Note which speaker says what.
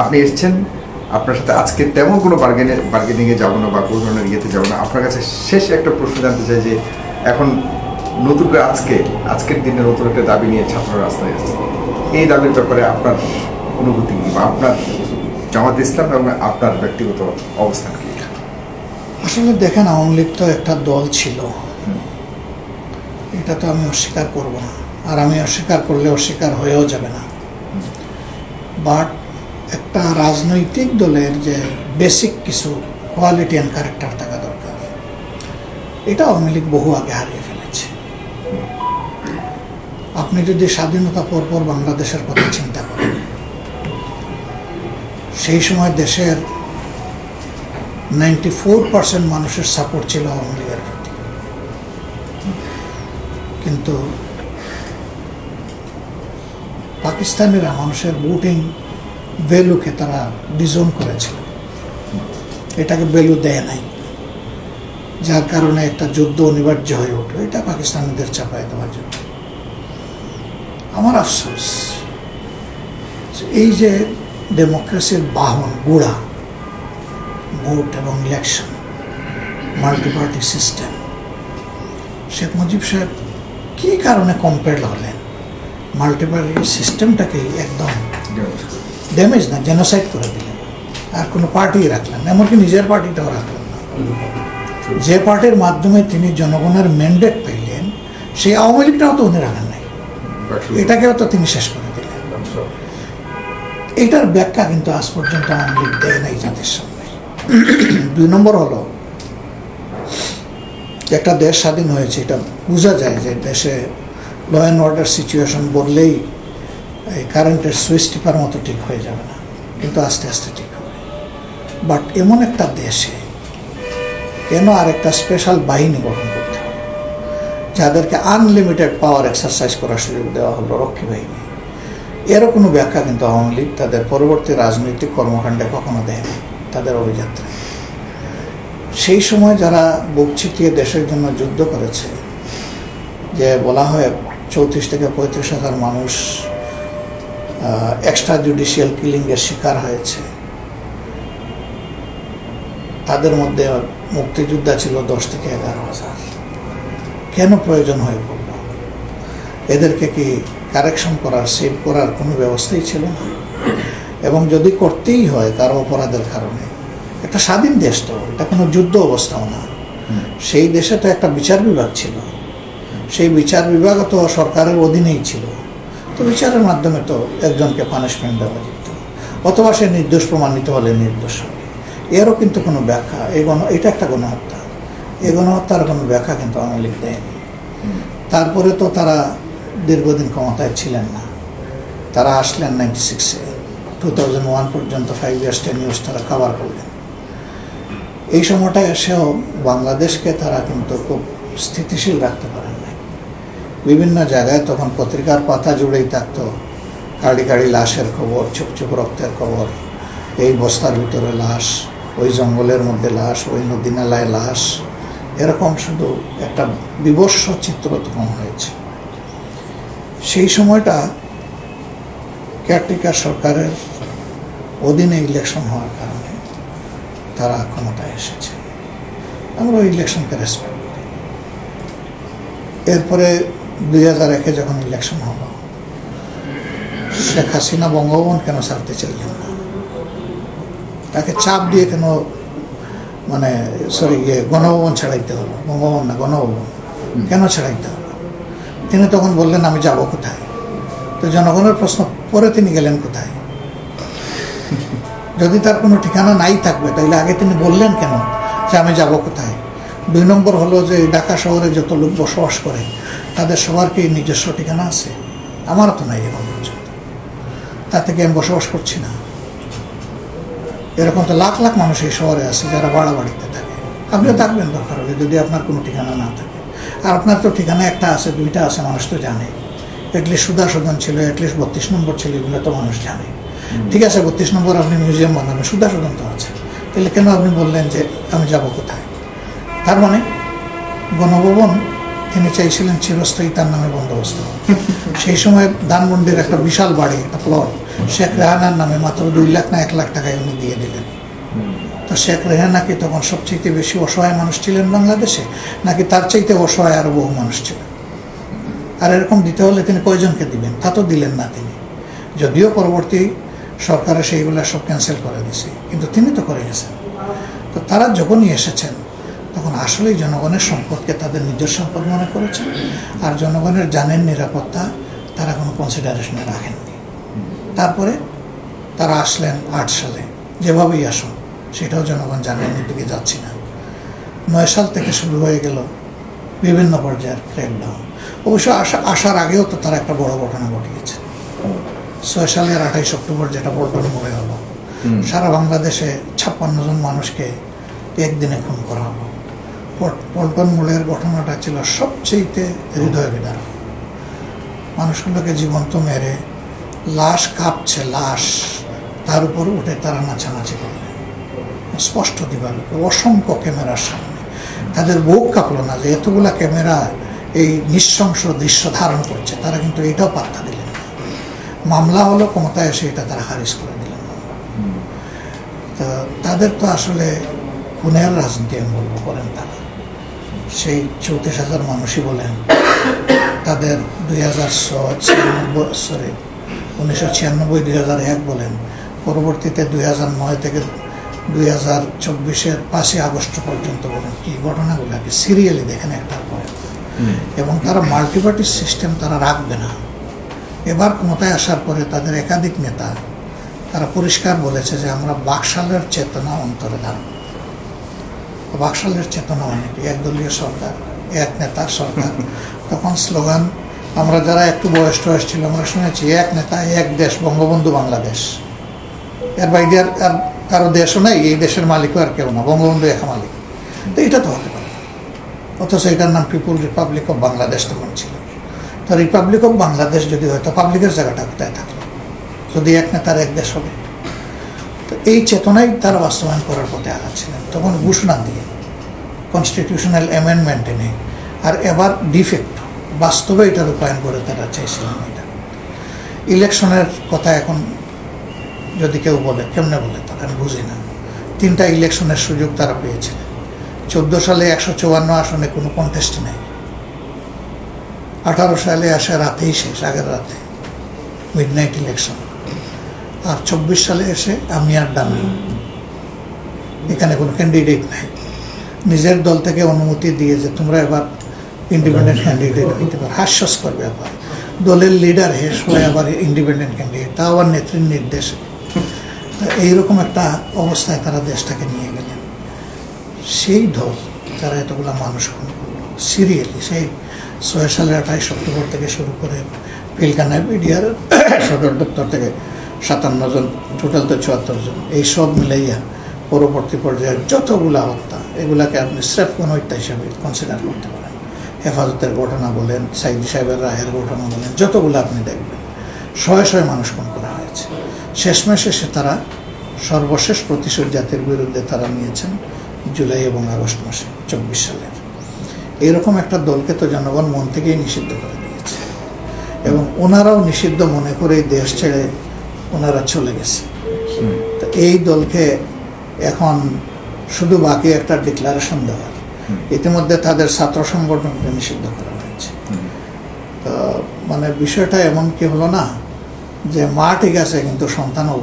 Speaker 1: আপনি এসেছেন, আপনার সাথে আজকে তেমন কোনো বার্গেনিংয়ে যাবো না বা কোনো ধরনের ইয়েতে যাবো না। আপনার কাছে শেষ একটা প্রশ্ন জানতে চাই যে এখন নতুন করে আজকের দিনে নতুন একটা দাবি নিয়ে ছাত্ররা রাস্তায় আসছে, এই দাবির ব্যাপারে আপনার অনুভূতি কি বা আপনার জামাত ইসলাম এবং আপনার ব্যক্তিগত অবস্থান কি?
Speaker 2: আসলে দেখেন, আওয়ামী লীগ তো একটা দল ছিল, এটা তো আমি অস্বীকার করব না, আর আমি অস্বীকার করলে অস্বীকার হয়েও যাবে না। বাট একটা রাজনৈতিক দলের যে বেসিক কিছু কোয়ালিটি অ্যান্ড ক্যারেক্টার থাকা দরকার, এটা আওয়ামী লীগ বহু আগে হারিয়ে ফেলেছে। আপনি যদি স্বাধীনতা পরপর বাংলাদেশের কথা চিন্তা করেন, সেই সময় দেশের 94% মানুষের সাপোর্ট ছিল আওয়ামী লীগের প্রতি, কিন্তু পাকিস্তানিরা মানুষের ভোটিং ভ্যালুকে তারা ডিজোন করেছিল, এটাকে ভ্যালু দেয় নাই, যার কারণে একটা যুদ্ধ অনিবার্য হয়ে উঠল, এটা পাকিস্তানিদের চাপায় দেওয়ার জন্য। আমার আফসোস, এই যে ডেমোক্রেসির বাহন গুড়া, ভোট এবং election, multiparty system, Sheikh Mujib সাহেব কী কারণে কম্পেয়ার হলেন? মাল্টিপার্টি সিস্টেমটাকেই একদম ড্যামেজ না, জেনোসাইড করে দিলেন, আর কোনো পার্টি রাখলেন না, এমনকি নিজের পার্টিটাও রাখলেন না। যে পার্টির মাধ্যমে তিনি জনগণের ম্যান্ডেট পাইলেন, সেই আওয়ামী লীগটাও তো উনি রাখেন নাই, এটাকেও তো তিনি শেষ করে দিলেন। এটার ব্যাখ্যা কিন্তু আজ পর্যন্ত আওয়ামী লীগ দেয় নাই জাতির সামনে। 2 নম্বর হলো, একটা দেশ স্বাধীন হয়েছে, এটা বোঝা যায় যে দেশে ল অ্যান্ড অর্ডার সিচুয়েশন বললেই এই কারেন্টের সুইচ টিপার মতো ঠিক হয়ে যাবে না, কিন্তু আস্তে আস্তে ঠিক হবে। বাট এমন একটা দেশে কেন আর একটা স্পেশাল বাহিনী গঠন করতে হবে, যাদেরকে আনলিমিটেড পাওয়ার এক্সারসাইজ করার সুযোগ দেওয়া হলো, রক্ষী বাহিনী? এরও কোনো ব্যাখ্যা কিন্তু আওয়ামী লীগ তাদের পরবর্তী রাজনৈতিক কর্মকাণ্ডে কখনো দেয়নি, তাদের অভিযাত্রায়। সেই সময় যারা বুক ছিটিয়ে দেশের জন্য যুদ্ধ করেছে, যে বলা হয় 34 থেকে 35 হাজার মানুষ এক্সট্রা জুডিশিয়াল কিলিংয়ের শিকার হয়েছে, তাদের মধ্যে মুক্তিযোদ্ধা ছিল 10 থেকে 11 হাজার। কেন প্রয়োজন হয়ে পড়ল? এদেরকে কি কারেকশন করার, সেভ করার কোনো ব্যবস্থাই ছিল না? এবং যদি করতেই হয় কারো অপরাধের কারণে, একটা স্বাধীন দেশ তো, এটা কোনো যুদ্ধ অবস্থাও না, সেই দেশে তো একটা বিচার বিভাগ ছিল, সেই বিচার বিভাগ তো সরকারের অধীনেই ছিল, তো বিচারের মাধ্যমে তো একজনকে পানিশমেন্ট দেওয়া যেত, অথবা সে নির্দোষ প্রমাণিত হলে নির্দোষ হবে। এরও কিন্তু কোনো ব্যাখ্যা, এটা একটা গণহত্যা, এই গণহত্যার কোনো ব্যাখ্যা কিন্তু আওয়ামী লীগ দেয়নি। তারপরে তো তারা দীর্ঘদিন ক্ষমতায় ছিলেন না, তারা আসলেন 96-এ, 2001 পর্যন্ত 5 years 10 years তারা কভার করলেন। এই সময়টা এসেও বাংলাদেশকে তারা কিন্তু খুব স্থিতিশীল রাখতে পারেন নাই। বিভিন্ন জায়গায় তখন পত্রিকার পাতা জুড়েই থাকতো কাড়ি কাড়ি লাশের খবর, চুপ চুপ রক্তের খবর, এই বস্তার ভিতরে লাশ, ওই জঙ্গলের মধ্যে লাশ, ওই নদী নালায় লাশ, এরকম শুধু একটা বিভৎস চিত্র তখন হয়েছে। সেই সময়টা কেয়ারটেকার সরকারের অধীনে ইলেকশন হওয়ার কারণে তারা ক্ষমতায় এসেছে, আমরা ওই ইলেকশনকে রেসপেক্ট করি। এরপরে 2001-এ যখন ইলেকশন হলো, শেখ হাসিনা বঙ্গভবন কেন ছাড়তে চাইলেন না? তাকে চাপ দিয়ে কেন গণভবন ছাড়াইতে হলো? বঙ্গভবন না, গণভবন কেন ছাড়াইতে হলো? তিনি তখন বললেন আমি যাব কোথায়? তো জনগণের প্রশ্ন, পরে তিনি গেলেন কোথায়? যদি তার কোনো ঠিকানা নাই থাকবে তাহলে আগে তিনি বললেন কেন যে আমি যাব কোথায়? 2 নম্বর হলো যে ঢাকা শহরে যত লোক বসবাস করে তাদের সবার কি নিজস্ব ঠিকানা আছে? আমারও তো নাই এখন পর্যন্ত, তার থেকে আমি বসবাস করছি না। এরকম তো লাখ লাখ মানুষ এই শহরে আছে যারা ভাড়া বাড়িতে থাকে, আপনিও থাকবেন দরকার হলে যদি আপনার কোনো ঠিকানা না থাকে। আর আপনার তো ঠিকানা একটা আছে, 2টা আছে, মানুষ তো জানে। এটলিস্ট সুধাসদন ছিল, এটলিস্ট 32 নম্বর ছিল, এগুলো তো মানুষ জানে। ঠিক আছে, 32 নম্বর আপনি মিউজিয়াম বানাবেন, সুধাসদন তো আছে, তাহলে কেন আপনি বললেন যে আমি যাব কোথায়? তার মানে গণভবন তিনি চাইছিলেন চিরস্থায়ী তার নামে বন্দোবস্ত। সেই সময় ধানমন্ডির একটা বিশাল বাড়ি, একটা প্লট, শেখ রেহানার নামে মাত্র 2 লাখ না 1 লাখ টাকায় উনি দিয়ে দিলেন। তো শেখ রেহানা কি তখন সবচেয়ে বেশি অসহায় মানুষ ছিলেন বাংলাদেশে, নাকি তার চাইতে অসহায় আরো বহু মানুষ ছিলেন? আর এরকম দিতে হলে তিনি কয়জনকে দিবেন? তা তো দিলেন না তিনি, যদিও পরবর্তী সরকারে সেইগুলো সব ক্যান্সেল করে দিয়েছে, কিন্তু তিনি তো করে গেছেন। তো তারা যখনই এসেছেন তখন আসলেই জনগণের সম্পদকে তাদের নিজের সম্পদ মনে করেছেন, আর জনগণের জানের নিরাপত্তা তারা কোনো কনসিডারেশনে রাখেননি। তারপরে তারা আসলেন 8 সালে, যেভাবেই আসুন সেটাও জনগণ জানেন দিকে যাচ্ছি না। 9 সাল থেকে শুরু হয়ে গেল বিভিন্ন পর্যায়ের ক্র্যাকডাউন। অবশ্য আসার আগেও তো তারা একটা বড় ঘটনা ঘটিয়েছে। 6 সালের 28 অক্টোবর যেটা পল্টন মোড়ে হলো, সারা বাংলাদেশে 56 জন মানুষকে একদিনে খুন করা হলো। পল্টন মোড়ের ঘটনাটা ছিল সবচেয়ে হৃদয় বিদারক। মানুষগুলোকে জীবন্ত মেরে লাশ কাঁপছে, লাশ তার উপর উঠে তারা নাচানাচি করলেন স্পষ্ট দিবালোকে, অসংখ্য ক্যামেরার সামনে। তাদের বুক কাঁপলো না যে এতগুলা ক্যামেরা এই নৃশংস দৃশ্য ধারণ করছে। তারা কিন্তু এটাও পাত্তা দিলেন না। মামলা হলো, ক্ষমতায় এসে এটা তারা খারিজ করে দিলেন। তো তাদের তো আসলে খুনের রাজনীতি আমি বলবো করেন তারা। সেই 34,000 মানুষই বলেন, তাদের 1996-2001 বলেন, পরবর্তীতে 2009 থেকে 2024-এর 5ই আগস্ট পর্যন্ত বলেন, কি ঘটনাগুলোকে সিরিয়ালি দেখেন একটার পরে। এবং তারা মাল্টিপার্টি সিস্টেম তারা রাখবে না। এবার ক্ষমতায় আসার পরে তাদের একাধিক নেতা তারা পরিষ্কার বলেছে যে আমরা বাকশালের চেতনা অন্তরে ধারণ। বাকশালের চেতনা মানে কি? একদলীয় সরকার, এক নেতার সরকার। তখন স্লোগান, আমরা যারা একটু বয়স টয়স ছিল আমরা শুনেছি, এক নেতা এক দেশ, বঙ্গবন্ধু বাংলাদেশ। এর বাইরে আর কারো দেশও নাই, এই দেশের মালিকও আর কেউ না, বঙ্গবন্ধু একা মালিক। তো এটা তো হতে পারে। অথচ এটার নাম পিপুল রিপাবলিক অফ বাংলাদেশ তখন ছিল। তো রিপাবলিক অফ বাংলাদেশ যদি হয় তো পাবলিকের জায়গাটা কোথায় থাকলো যদি এক নেতার এক দেশ হবে? তো এই চেতনাই তারা বাস্তবায়ন করার পথে আগাচ্ছিলেন। তখন ঘোষণা দিয়ে কনস্টিটিউশনাল অ্যামেন্ডমেন্ট এনে, আর এবার ডিফেক্ট বাস্তবে এটা রূপায়ণ করে তারা চাইছিলেন। এটা ইলেকশনের কথা এখন যদি কেউ বলে, কেমনে বলে তারা, আমি বুঝি না। 3টা ইলেকশনের সুযোগ তারা পেয়েছিলেন। 14 সালে 154 আসনে কোনো কন্টেস্ট নেই। 18 সালে আসে রাতেই শেষ, আগের রাতে মিডনাইট ইলেকশন। আর 24 সালে এসে আমি আর ডামি, এখানে কোনো ক্যান্ডিডেট নাই। নিজের দল থেকে অনুমতি দিয়ে যে তোমরা এবার ইন্ডিপেন্ডেন্ট ক্যান্ডিডেট হইতে পারো, হাস্যস্কর ব্যাপার। দলের লিডার হেস হয়ে আবার ইন্ডিপেন্ডেন্ট ক্যান্ডিডেট, তা আবার নেত্রীর নির্দেশে। এইরকম একটা অবস্থায় তারা দেশটাকে নিয়ে গেলেন। সেই দল যারা এতগুলো মানুষ খুন করলো সিরিয়ালি, সেই 6 সালের 28 অক্টোবর থেকে শুরু করে পিলখানায় বিডিআর সদর দপ্তর থেকে 57 জন, টোটাল তো 74 জন, এই সব মিলাইয়া পরবর্তী পর্যায়ের যতগুলা হত্যা, এগুলাকে আপনি স্রেফ কোনো হত্যা হিসাবে কনসিডার করতে পারেন। হেফাজতের ঘটনা বলেন, সাইদি সাহেবের রায়ের ঘটনা বলেন, যতগুলো আপনি দেখবেন, শয়ে মানুষ খুন করা হয়েছে। শেষমেশ এসে তারা সর্বশেষ প্রতিশোধ জাতির বিরুদ্ধে তারা নিয়েছেন জুলাই এবং আগস্ট মাসে 24 সালের। এইরকম একটা দলকে তো জনগণ মন থেকেই নিষিদ্ধ করে দিয়েছে, এবং ওনারাও নিষিদ্ধ মনে করেই দেশ ছেড়ে ওনারা চলে গেছে। তো এই দলকে এখন শুধু বাকি একটা ডিক্লারেশন দেওয়ার, ইতিমধ্যে তাদের ছাত্র সংগঠনকে নিষিদ্ধ করা হয়েছে। তো মানে বিষয়টা এমন কি হলো না যে মা ঠিক আছে কিন্তু সন্তানও